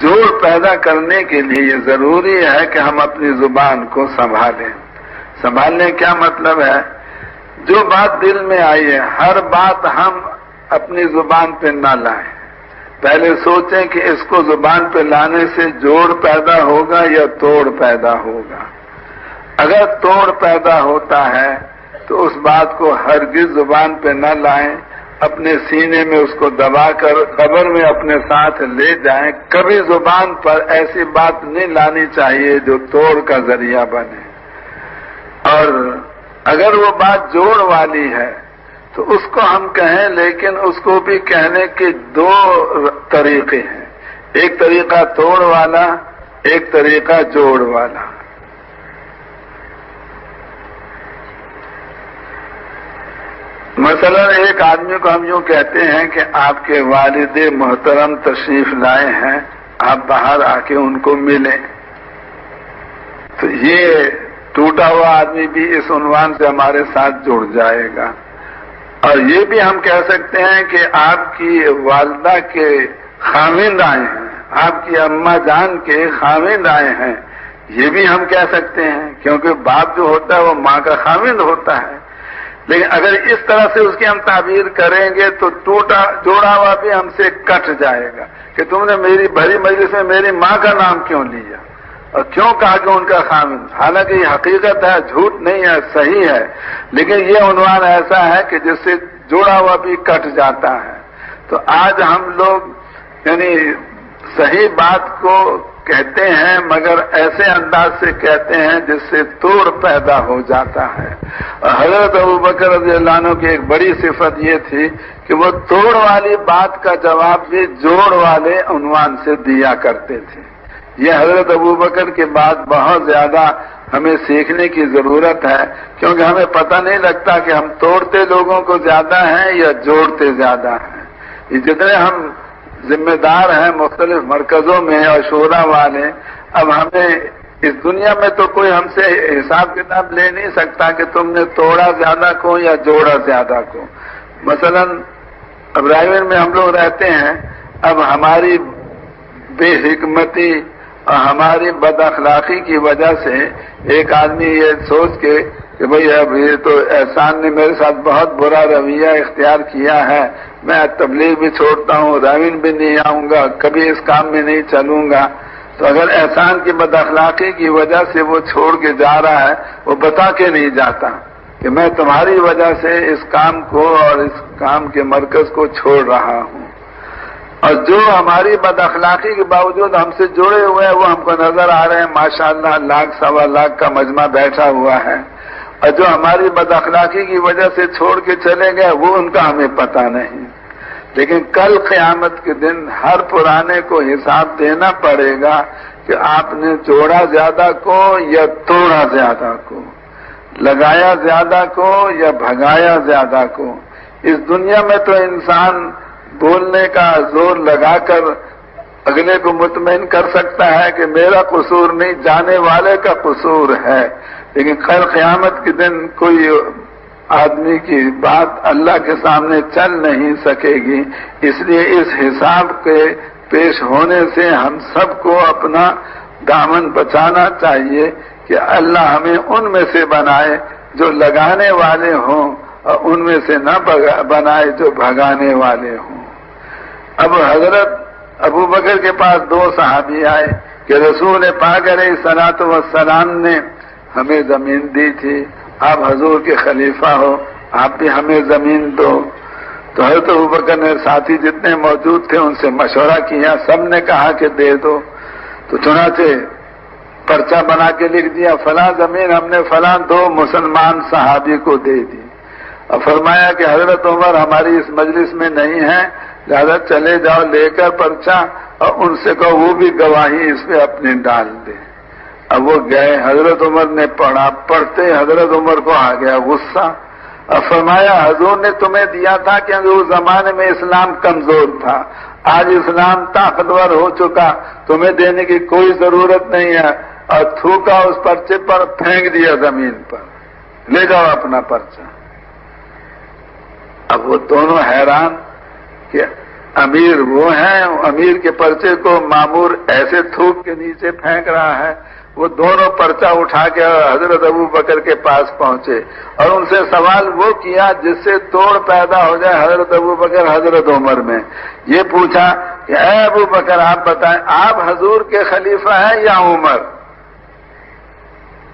جوڑ پیدا کرنے کے لیے یہ ضروری ہے کہ ہم اپنی زبان کو سنبھالیں. سنبھالنے کیا مطلب ہے؟ جو بات دل میں آئی ہے ہر بات ہم اپنی زبان پہ نہ لائیں. پہلے سوچیں کہ اس کو زبان پہ لانے سے جوڑ پیدا ہوگا یا توڑ پیدا ہوگا. اگر توڑ پیدا ہوتا ہے تو اس بات کو ہرگز زبان پہ نہ لائیں، اپنے سینے میں اس کو دبا کر قبر میں اپنے ساتھ لے جائیں. کبھی زبان پر ایسی بات نہیں لانی چاہیے جو توڑ کا ذریعہ بنے. اور اگر وہ بات جوڑ والی ہے تو اس کو ہم کہیں، لیکن اس کو بھی کہنے کے دو طریقے ہیں. ایک طریقہ توڑ والا، ایک طریقہ جوڑ والا. مثلا ایک آدمی کو ہم یوں کہتے ہیں کہ آپ کے والد محترم تشریف لائے ہیں، آپ باہر آ کے ان کو ملیں. تو یہ ٹوٹا ہوا آدمی بھی اس عنوان سے ہمارے ساتھ جڑ جائے گا. اور یہ بھی ہم کہہ سکتے ہیں کہ آپ کی والدہ کے خاوند آئے ہیں، آپ کی اماں جان کے خاوند آئے ہیں، یہ بھی ہم کہہ سکتے ہیں، کیونکہ باپ جو ہوتا ہے وہ ماں کا خاوند ہوتا ہے. لیکن اگر اس طرح سے اس کی ہم تعبیر کریں گے تو جوڑا ہوا بھی ہم سے کٹ جائے گا کہ تم نے میری بھری مجلس میں میری ماں کا نام کیوں لیا اور کیوں کہا کہ ان کا خاوند. حالانکہ یہ حقیقت ہے، جھوٹ نہیں ہے، صحیح ہے، لیکن یہ عنوان ایسا ہے کہ جس سے جوڑا ہوا بھی کٹ جاتا ہے. تو آج ہم لوگ یعنی صحیح بات کو کہتے ہیں مگر ایسے انداز سے کہتے ہیں جس سے توڑ پیدا ہو جاتا ہے. اور حضرت ابوبکر رضی اللہ عنہ کی ایک بڑی صفت یہ تھی کہ وہ توڑ والی بات کا جواب بھی جوڑ والے عنوان سے دیا کرتے تھے. یہ حضرت ابوبکر کے بعد بہت زیادہ ہمیں سیکھنے کی ضرورت ہے، کیونکہ ہمیں پتہ نہیں لگتا کہ ہم توڑتے لوگوں کو زیادہ ہیں یا جوڑتے زیادہ ہیں. یہ جتنے ہم ذمہ دار ہیں مختلف مرکزوں میں اور شورا والے، اب ہمیں اس دنیا میں تو کوئی ہم سے حساب کتاب لے نہیں سکتا کہ تم نے توڑا زیادہ کو یا جوڑا زیادہ کو. مثلا اب رائے میں ہم لوگ رہتے ہیں، اب ہماری بے حکمتی اور ہماری بد اخلاقی کی وجہ سے ایک آدمی یہ سوچ کے کہ بھئی اب یہ تو احسان نے میرے ساتھ بہت برا رویہ اختیار کیا ہے، میں تبلیغ بھی چھوڑتا ہوں، راوین بھی نہیں آؤں گا، کبھی اس کام میں نہیں چلوں گا. تو اگر احسان کی بد اخلاقی کی وجہ سے وہ چھوڑ کے جا رہا ہے، وہ بتا کے نہیں جاتا کہ میں تمہاری وجہ سے اس کام کو اور اس کام کے مرکز کو چھوڑ رہا ہوں. اور جو ہماری بد اخلاقی کے باوجود ہم سے جڑے ہوئے ہیں وہ ہم کو نظر آ رہے ہیں، ماشاءاللہ 1,00,000 سوا لاکھ کا مجمع بیٹھا ہوا ہے. اور جو ہماری بد اخلاقی کی وجہ سے چھوڑ کے چلے گئے وہ ان کا ہمیں پتہ نہیں. لیکن کل قیامت کے دن ہر پرانے کو حساب دینا پڑے گا کہ آپ نے جوڑا زیادہ کو یا توڑا زیادہ کو، لگایا زیادہ کو یا بھگایا زیادہ کو. اس دنیا میں تو انسان بولنے کا زور لگا کر اگلے کو مطمئن کر سکتا ہے کہ میرا قصور نہیں، جانے والے کا قصور ہے. لیکن کل قیامت کے دن کوئی آدمی کی بات اللہ کے سامنے چل نہیں سکے گی. اس لیے اس حساب کے پیش ہونے سے ہم سب کو اپنا دامن بچانا چاہیے کہ اللہ ہمیں ان میں سے بنائے جو لگانے والے ہوں اور ان میں سے نہ بنائے جو بھگانے والے ہوں. اب حضرت ابوبکر کے پاس 2 صحابی آئے کہ رسول پاک علیہ الصلوۃ والسلام نے ہمیں زمین دی تھی، آپ حضور کے خلیفہ ہو، آپ بھی ہمیں زمین دو. تو حضرت ابوبکر نے ساتھی جتنے موجود تھے ان سے مشورہ کیا، سب نے کہا کہ دے دو. تو چنانچہ پرچہ بنا کے لکھ دیا فلاں زمین ہم نے فلاں 2 مسلمان صحابی کو دے دی. اور فرمایا کہ حضرت عمر ہماری اس مجلس میں نہیں ہے، لہذا چلے جاؤ لے کر پرچہ اور ان سے کہو وہ بھی گواہی اس پہ اپنے ڈال دے. اب وہ گئے، حضرت عمر نے پڑھا، پڑھتے حضرت عمر کو آ گیا غصہ اور فرمایا حضور نے تمہیں دیا تھا کہ اس زمانے میں اسلام کمزور تھا، آج اسلام طاقتور ہو چکا، تمہیں دینے کی کوئی ضرورت نہیں ہے. اور تھوکا اس پرچے پر، پھینک دیا زمین پر، لے جاؤ اپنا پرچہ. اب وہ دونوں حیران کہ امیر وہ ہیں، امیر کے پرچے کو مامور ایسے تھوک کے نیچے پھینک رہا ہے، وہ دونوں پرچہ اٹھا کے حضرت ابو بکر کے پاس پہنچے اور ان سے سوال وہ کیا جس سے توڑ پیدا ہو جائے حضرت ابو بکر حضرت عمر میں۔ یہ پوچھا کہ اے ابو بکر آپ بتائیں آپ حضور کے خلیفہ ہیں یا عمر؟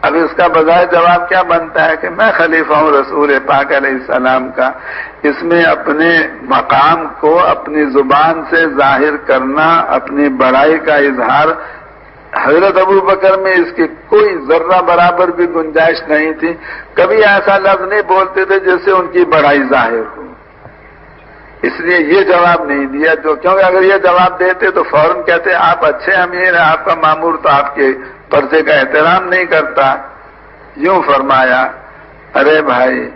اب اس کا بجائے جواب کیا بنتا ہے کہ میں خلیفہ ہوں رسول پاک علیہ السلام کا۔ اس میں اپنے مقام کو اپنی زبان سے ظاہر کرنا، اپنی بڑائی کا اظہار، حضرت ابو بکر میں اس کی کوئی ذرہ برابر بھی گنجائش نہیں تھی، کبھی ایسا لفظ نہیں بولتے تھے جس سے ان کی بڑائی ظاہر ہو، اس لیے یہ جواب نہیں دیا کیونکہ اگر یہ جواب دیتے تو فوراً کہتے آپ اچھے امیر ہیں، آپ کا مامور تو آپ کے پرچے کا احترام نہیں کرتا۔ یوں فرمایا ارے بھائی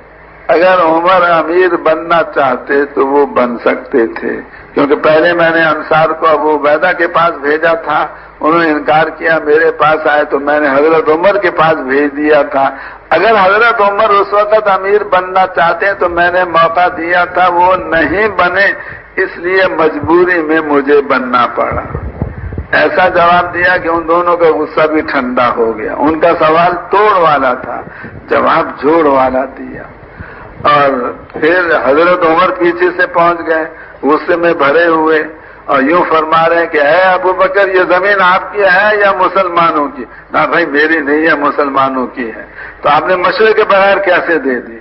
اگر عمر امیر بننا چاہتے تو وہ بن سکتے تھے، کیونکہ پہلے میں نے انصار کو ابو عبیدہ کے پاس بھیجا تھا، انہوں نے انکار کیا، میرے پاس آئے تو میں نے حضرت عمر کے پاس بھیج دیا تھا۔ اگر حضرت عمر اس وقت امیر بننا چاہتے تو میں نے موقع دیا تھا، وہ نہیں بنے، اس لیے مجبوری میں مجھے بننا پڑا۔ ایسا جواب دیا کہ ان دونوں کا غصہ بھی ٹھنڈا ہو گیا۔ ان کا سوال توڑ والا تھا، جواب جوڑ والا دیا۔ اور پھر حضرت عمر پیچھے سے پہنچ گئے غصے میں بھرے ہوئے اور یوں فرما رہے ہیں کہ اے ابو بکر یہ زمین آپ کی ہے یا مسلمانوں کی؟ نہ بھائی میری نہیں ہے، مسلمانوں کی ہے۔ تو آپ نے مشورے کے بغیر کیسے دے دی؟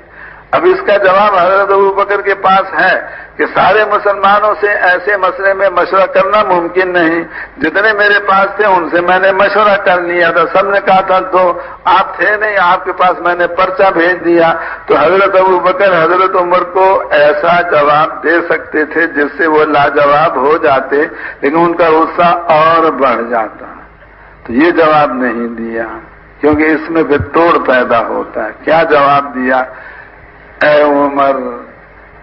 اب اس کا جواب حضرت ابو بکر کے پاس ہے کہ سارے مسلمانوں سے ایسے مسئلے میں مشورہ کرنا ممکن نہیں، جتنے میرے پاس تھے ان سے میں نے مشورہ کر لیا تھا، سب نے کہا تھا تو آپ تھے نہیں، آپ کے پاس میں نے پرچہ بھیج دیا۔ تو حضرت ابو بکر حضرت عمر کو ایسا جواب دے سکتے تھے جس سے وہ لاجواب ہو جاتے، لیکن ان کا غصہ اور بڑھ جاتا، تو یہ جواب نہیں دیا کیونکہ اس میں پھر توڑ پیدا ہوتا ہے۔ کیا جواب دیا؟ اے عمر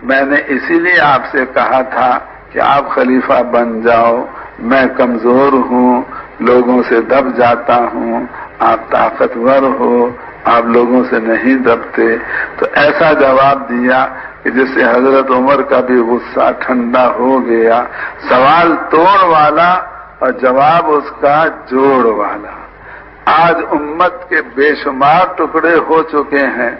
میں نے اسی لیے آپ سے کہا تھا کہ آپ خلیفہ بن جاؤ، میں کمزور ہوں، لوگوں سے دب جاتا ہوں، آپ طاقتور ہو، آپ لوگوں سے نہیں دبتے۔ تو ایسا جواب دیا کہ جس سے حضرت عمر کا بھی غصہ ٹھنڈا ہو گیا۔ سوال توڑ والا اور جواب اس کا جوڑ والا۔ آج امت کے بے شمار ٹکڑے ہو چکے ہیں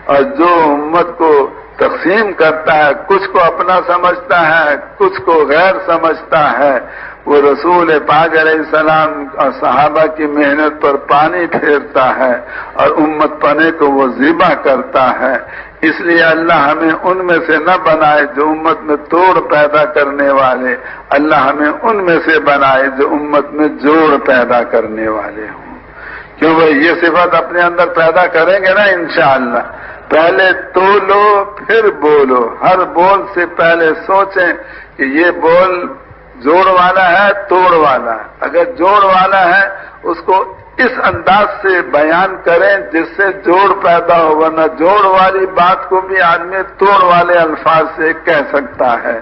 اور جو امت کو تقسیم کرتا ہے، کچھ کو اپنا سمجھتا ہے، کچھ کو غیر سمجھتا ہے، وہ رسول پاک علیہ السلام اور صحابہ کی محنت پر پانی پھیرتا ہے اور امت پنے کو وہ ذبح کرتا ہے۔ اس لیے اللہ ہمیں ان میں سے نہ بنائے جو امت میں توڑ پیدا کرنے والے، اللہ ہمیں ان میں سے بنائے جو امت میں جوڑ پیدا کرنے والے ہوں۔ کیوں بھائی یہ صفت اپنے اندر پیدا کریں گے نا انشاءاللہ۔ پہلے تولو پھر بولو، ہر بول سے پہلے سوچیں کہ یہ بول جوڑ والا ہے توڑ والا ہے۔ اگر جوڑ والا ہے اس کو اس انداز سے بیان کریں جس سے جوڑ پیدا ہو، ورنہ جوڑ والی بات کو بھی آدمی توڑ والے الفاظ سے کہہ سکتا ہے۔